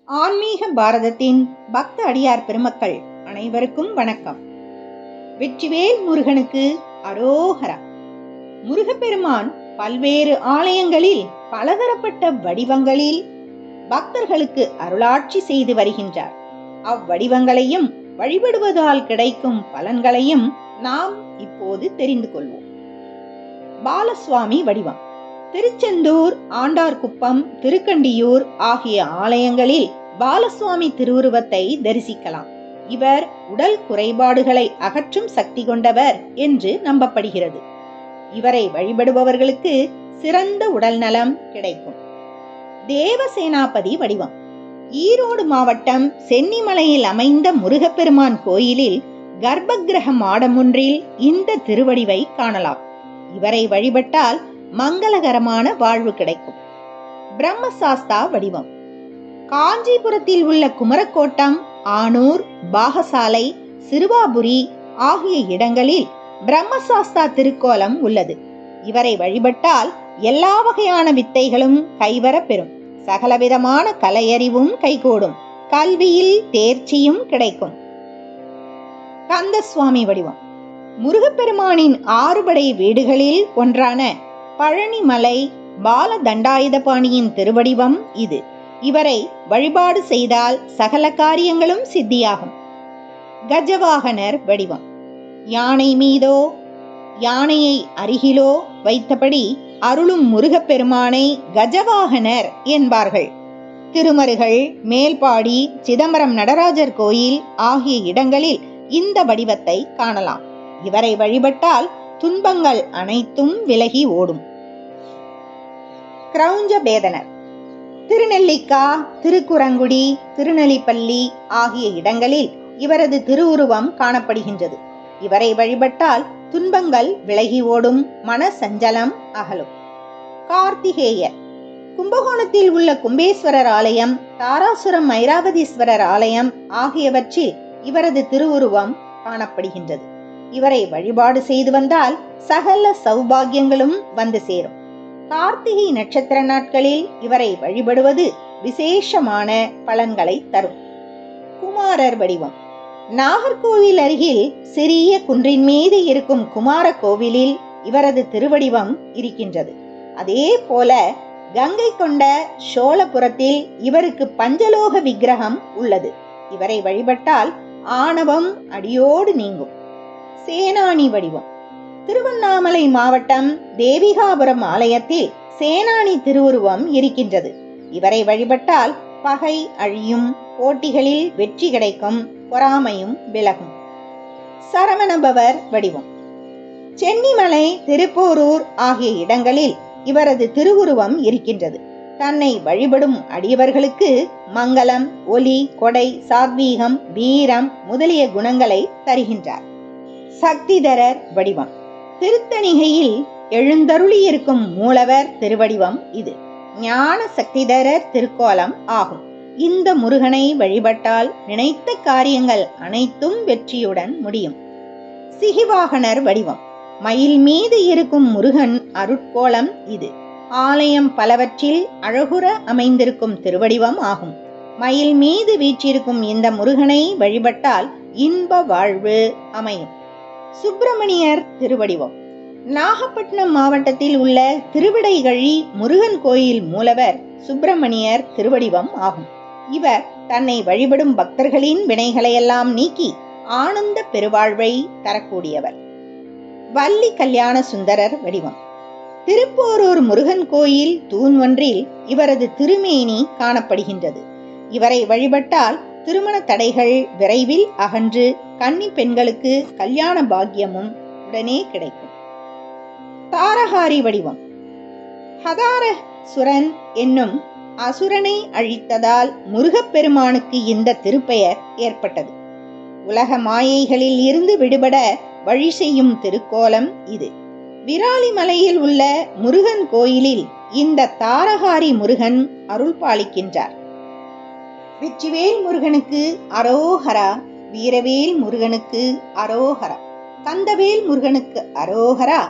ஆன்மீக பாரதத்தின் பக்த அடியார் பெருமக்கள் அனைவருக்கும் வணக்கம். வெற்றிவேல் முருகனுக்கு அரோகரா. முருகப்பெருமான் பல்வேறு ஆலயங்களில் பலதரப்பட்ட வடிவங்களில் பக்தர்களுக்கு அருளாட்சி செய்து வருகின்றார். அவ்வடிவங்களையும் வழிபடுவதால் கிடைக்கும் பலன்களையும் நாம் இப்போது தெரிந்து கொள்வோம். பாலசுவாமி வடிவம். திருச்செந்தூர், ஆண்டார்குப்பம், திருக்கண்டியூர் ஆகிய ஆலயங்களில் பாலசுவாமி திருவுருவத்தை தரிசிக்கலாம். இவர் உடல் குறைபாடுகளை அகற்றும் சக்தி கொண்டவர் என்று நம்பப்படுகிறது. இவரை வழிபடுபவர்களுக்கு சிறந்த உடல் நலம் கிடைக்கும். தேவசேனாபதி வடிவம். ஈரோடு மாவட்டம் சென்னிமலையில் அமைந்த முருகப்பெருமான் கோயிலில் கர்ப்பகிரக மாடம் ஒன்றில் இந்த திருவடிவை காணலாம். இவரை வழிபட்டால் மங்களகரமான வாழ்வு கிடைக்கும். பிரம்மசாஸ்தா வடிவம். காஞ்சிபுரத்தில் உள்ள குமரக்கோட்டம், ஆனூர், பாகசாலை, சிறுவாபுரி ஆகிய இடங்களில் பிரம்மசாஸ்தா திருக்கோலம் உள்ளது. இவரை வழிபட்டால் எல்லா வகையான வித்தைகளும் கைவர பெறும். சகலவிதமான கலையறிவும் கைகூடும். கல்வியில் தேர்ச்சியும் கிடைக்கும். கந்தசுவாமி வடிவம். முருகப்பெருமானின் 6 படை வீடுகளில் ஒன்றான பழனிமலை பால தண்டாயுதபாணியின் திருவடிவம் இது. இவரை வழிபாடு செய்தால் சகல காரியங்களும் சித்தியாகும். கஜவாகனர் வடிவம். யானை மீதோ யானையை அருகிலோ வைத்தபடி அருளும் முருகப்பெருமானை கஜவாகனர் என்பார்கள். திருமருகல், மேல்பாடி, சிதம்பரம் நடராஜர் கோயில் ஆகிய இடங்களில் இந்த வடிவத்தை காணலாம். இவரை வழிபட்டால் துன்பங்கள் அனைத்தும் விலகி ஓடும். கிரௌஞ்ச பேதனர். திருநெல்லிக்கா, திருக்குறங்குடி, திருநெல்லிப்பள்ளி ஆகிய இடங்களில் இவரது திருவுருவம் காணப்படுகின்றது. இவரை வழிபட்டால் துன்பங்கள் விலகி ஓடும், மன சஞ்சலம் அகலும். கார்த்திகேயர். கும்பகோணத்தில் உள்ள கும்பேஸ்வரர் ஆலயம், தாராசுரம் ஐராவதீஸ்வரர் ஆலயம் ஆகியவற்றில் இவரது திருவுருவம் காணப்படுகின்றது. இவரை வழிபாடு செய்து வந்தால் சகல சௌபாகியங்களும் வந்து சேரும். கார்த்திகை நட்சத்திர நாட்களில் இவரை வழிபடுவது விசேஷமான பலன்களை தரும். குமாரர் வடிவம். நாகர்கோவில் அருகில் சிறிய குன்றின் மீது இருக்கும் குமார கோவிலில் இவரது திருவடிவம் இருக்கின்றது. அதே போல கங்கை கொண்ட சோழபுரத்தில் இவருக்கு பஞ்சலோக விக்கிரகம் உள்ளது. இவரை வழிபட்டால் ஆணவம் அடியோடு நீங்கும். சேனானி வடிவம். திருவண்ணாமலை மாவட்டம் தேவிகாபுரம் ஆலயத்தில் சேனானி திருவுருவம் இருக்கின்றது. இவரை வழிபட்டால் பகை அழியும், போட்டிகளில் வெற்றி கிடைக்கும், பொறாமையும் விலகும். சரவணபவர் வடிவம். சென்னிமலை, திருப்போரூர் ஆகிய இடங்களில் இவரது திருவுருவம் இருக்கின்றது. தன்னை வழிபடும் அடியவர்களுக்கு மங்களம், ஒலி, கொடை, சாத்வீகம், வீரம் முதலிய குணங்களை தருகின்றார். சக்திதரர் வடிவம். திருத்தணிகையில் எழுந்தருளி இருக்கும் மூலவர் திருவடிவம் இது. ஞான சக்திதரர் திருக்கோலம் ஆகும். இந்த முருகனை வழிபட்டால் நினைத்த காரியங்கள் அனைத்தும் வெற்றியுடன் முடியும். சிகிவாகனர் வடிவம். மயில் மீது இருக்கும் முருகன் அருட்கோலம் இது. ஆலயம் பலவற்றில் அழகுற அமைந்திருக்கும் திருவடிவம் ஆகும். மயில் மீது வீற்றிருக்கும் இந்த முருகனை வழிபட்டால் இன்ப வாழ்வு அமையும். சுப்பிரமணியர் திருவடிவம். நாகப்பட்டினம் மாவட்டத்தில் உள்ள திருவிடைகழி முருகன் கோயில் மூலவர் சுப்பிரமணியர் திருவடிவம் ஆகும். இவர் தன்னை வழிபடும் பக்தர்களின் வினைகளையெல்லாம் நீக்கி ஆனந்த பெருவாழ்வை தரக்கூடியவர். வள்ளி கல்யாண சுந்தரர் வடிவம். திருப்போரூர் முருகன் கோயில் தூண் ஒன்றில் இவரது திருமேனி காணப்படுகின்றது. இவரை வழிபட்டால் திருமண தடைகள் விரைவில் அகன்று கன்னி பெண்களுக்கு கல்யாண பாக்கியமும் உடனே கிடைக்கும். தாரகாரி வடிவம். ஹதாரசுரன் என்னும் அசுரனை அழித்ததால் முருகப்பெருமானுக்கு இந்த திருப்பெயர் ஏற்பட்டது. உலக மாயைகளில் இருந்து விடுபட வழி செய்யும் திருக்கோலம் இது. விராலிமலையில் உள்ள முருகன் கோயிலில் இந்த தாரகாரி முருகன் அருள் பாலிக்கின்றார். வெற்றிவேல் முருகனுக்கு அரோகரா. வீரவேல் முருகனுக்கு அரோகரா. கந்தவேல் முருகனுக்கு அரோகரா.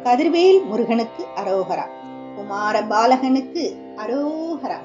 கதிர்வேல் முருகனுக்கு அரோகரா. குமார பாலகனுக்கு அரோகரா.